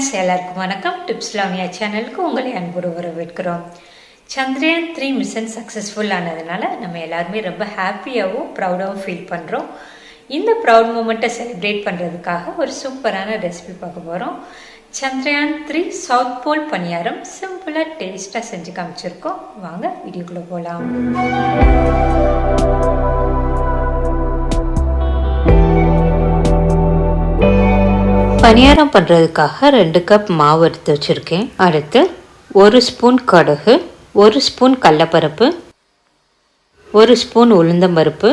Friends, எல்லாருக்கும் வணக்கம். Tips Lavanya சேனலுக்கு உங்களை அன்போடு வரவேற்கிறோம். சந்திரயான் 3 மிஷன் சக்ஸஸ்ஃபுல் ஆனதுனால நம்ம எல்லாருமே ரொம்ப ஹாப்பியாகவும் ப்ரௌடாகவும் ஃபீல் பண்ணுறோம். இந்த ப்ரௌட் மூமெண்ட்டை செலிப்ரேட் பண்ணுறதுக்காக ஒரு சூப்பரான ரெசிபி பார்க்க போகிறோம். சந்திரயான் 3 சவுத் போல் பணியாரம் சிம்பிளாக டேஸ்ட்டாக செஞ்சு காமிச்சிருக்கோம். வாங்க வீடியோக்குள்ளே போகலாம். பணியாரம் பண்ணுறதுக்காக 2 கப் மாவு எடுத்து வச்சுருக்கேன். அடுத்து 1 ஸ்பூன் கடுகு, 1 ஸ்பூன் கடலைப்பருப்பு, 1 ஸ்பூன் உளுந்தம்பருப்பு,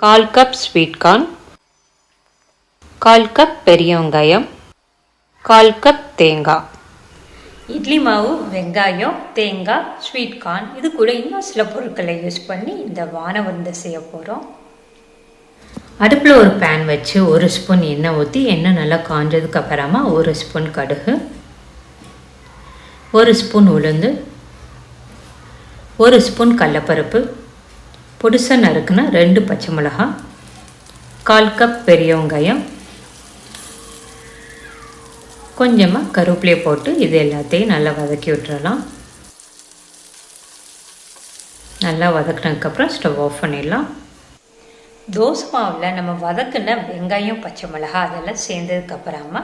1/4 கப் ஸ்வீட் கார்ன், 1/4 கப் பெரிய வெங்காயம், 1/4 கப் தேங்காய். இட்லி மாவு, வெங்காயம், தேங்காய், ஸ்வீட் கார்ன் இது கூட இன்னும் சில பொருட்களை யூஸ் பண்ணி இந்த வானை வந்து செய்ய போகிறோம். அடுப்பில் ஒரு பேன் வச்சு 1 ஸ்பூன் எண்ணெய் ஊற்றி எண்ணெய் நல்லா காஞ்சதுக்கு அப்புறமா 1 ஸ்பூன் கடுகு, 1 ஸ்பூன் உளுந்து, 1 ஸ்பூன் கடலைப்பருப்பு, பொடிசா நறுக்குனா 2 பச்சை மிளகாய், 1/4 கப் பெரிய வெங்காயம், கொஞ்சமாக கருவேப்பிலையை போட்டு இது எல்லாத்தையும் நல்லா வதக்கி விட்டுறலாம். நல்லா வதக்கினதுக்கப்புறம் ஸ்டவ் ஆஃப் பண்ணிடலாம். தோசை மாவில் நம்ம வதக்குன வெங்காயம், பச்சை மிளகாய் அதெல்லாம் சேர்ந்ததுக்கப்புறமா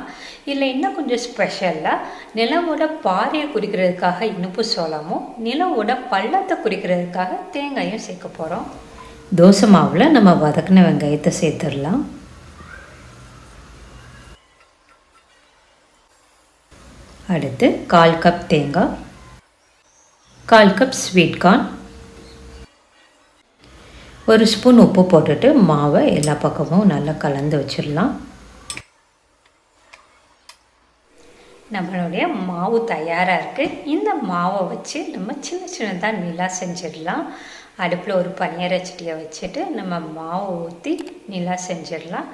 இல்லை இன்னும் கொஞ்சம் ஸ்பெஷலாக நிலவோட பாறையை குறிக்கிறதுக்காக இனிப்பு சோளமும் நிலவோட பள்ளத்தை குறிக்கிறதுக்காக தேங்காயும் சேர்க்க போகிறோம். தோசை மாவில் நம்ம வதக்குன வெங்காயத்தை சேர்த்துடலாம். அடுத்து 1/4 கப் தேங்காய், 1/4 கப் ஸ்வீட் கார்ன், 1 ஸ்பூன் உப்பு போட்டுட்டு மாவை எல்லா பக்கமும் நல்லா கலந்து வச்சிடலாம். நம்மளுடைய மாவு தயாராக இருக்குது. இந்த மாவை வச்சு நம்ம சின்ன சின்னதாக நிலா செஞ்சிடலாம். அடுப்பில் ஒரு பனியார சட்டியை வச்சுட்டு நம்ம மாவை ஊற்றி நிலா செஞ்சிடலாம்.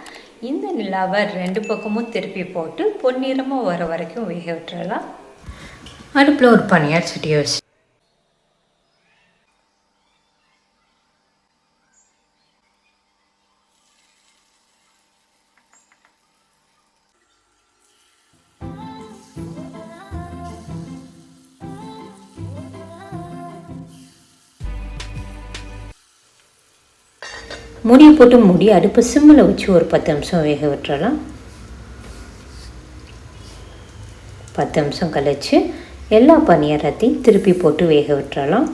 இந்த நிலாவை 2 பக்கமும் திருப்பி போட்டு பொன்னிறமாக வர வரைக்கும் வேக விட்டுறலாம். அடுப்பில் ஒரு பனியார சட்டியை வச்சு மூடியை போட்டு மூடி அடுப்பு சிம்மில் வச்சு ஒரு 10 நிமிஷம் வேக விட்டுறலாம். 10 நிமிஷம் கழிச்சு எல்லா பனியாரத்தையும் திருப்பி போட்டு வேக விட்டுறலாம்.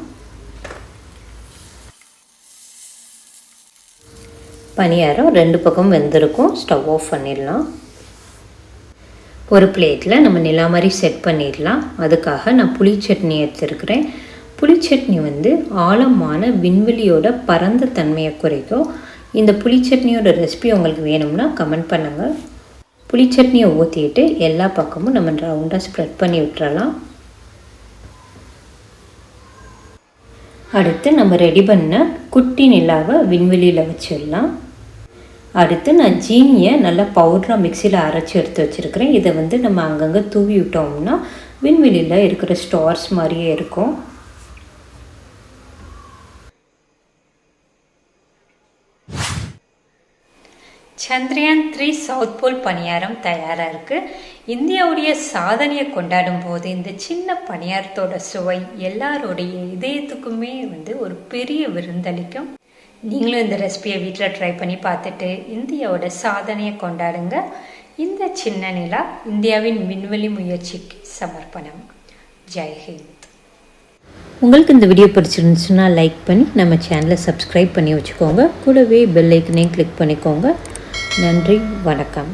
பனியாரம் 2 பக்கம் வெந்திருக்கும். ஸ்டவ் ஆஃப் பண்ணிடலாம். ஒரு பிளேட்டில் நம்ம நிலா மாதிரி செட் பண்ணிடலாம். அதுக்காக நான் புளி சட்னி எடுத்துருக்கிறேன். புளி சட்னி ஆழமான விண்வெளியோட பரந்த தன்மையை குறைக்கும். இந்த புளி சட்னியோட ரெசிபி உங்களுக்கு வேணும்னா கமெண்ட் பண்ணுங்கள். புளி சட்னியை ஊற்றிட்டு எல்லா பக்கமும் நம்ம ரவுண்டாக ஸ்ப்ரெட் பண்ணி விட்டுறலாம். அடுத்து நம்ம ரெடி பண்ண குட்டி நிலாவை விண்வெளியில் வச்சிடலாம். அடுத்து நான் ஜீனியை நல்லா பவுடராக மிக்சியில் அரைச்சி எடுத்து வச்சுருக்கிறேன். இதை நம்ம அங்கங்கே தூவி விட்டோம்னா விண்வெளியில் இருக்கிற ஸ்டார்ஸ் மாதிரியே இருக்கும். சந்திரயான் 3 சவுத் போல் பணியாரம் தயாராக இருக்குது. இந்தியாவுடைய சாதனையை கொண்டாடும் போது இந்த சின்ன பணியாரத்தோட சுவை எல்லாருடைய இதயத்துக்குமே ஒரு பெரிய விருந்தளிக்கும். நீங்களும் இந்த ரெசிபியை வீட்டில் ட்ரை பண்ணி பார்த்துட்டு இந்தியாவோட சாதனையை கொண்டாடுங்க. இந்த சின்ன நிலா இந்தியாவின் விண்வெளி முயற்சிக்கு சமர்ப்பணம். ஜெய்ஹிந்த். உங்களுக்கு இந்த வீடியோ பிடிச்சிருந்துச்சுன்னா லைக் பண்ணி நம்ம சேனலை சப்ஸ்கிரைப் பண்ணி வச்சுக்கோங்க. கூடவே பெல் ஐக்கனையும் கிளிக் பண்ணிக்கோங்க. நன்றி, வணக்கம்.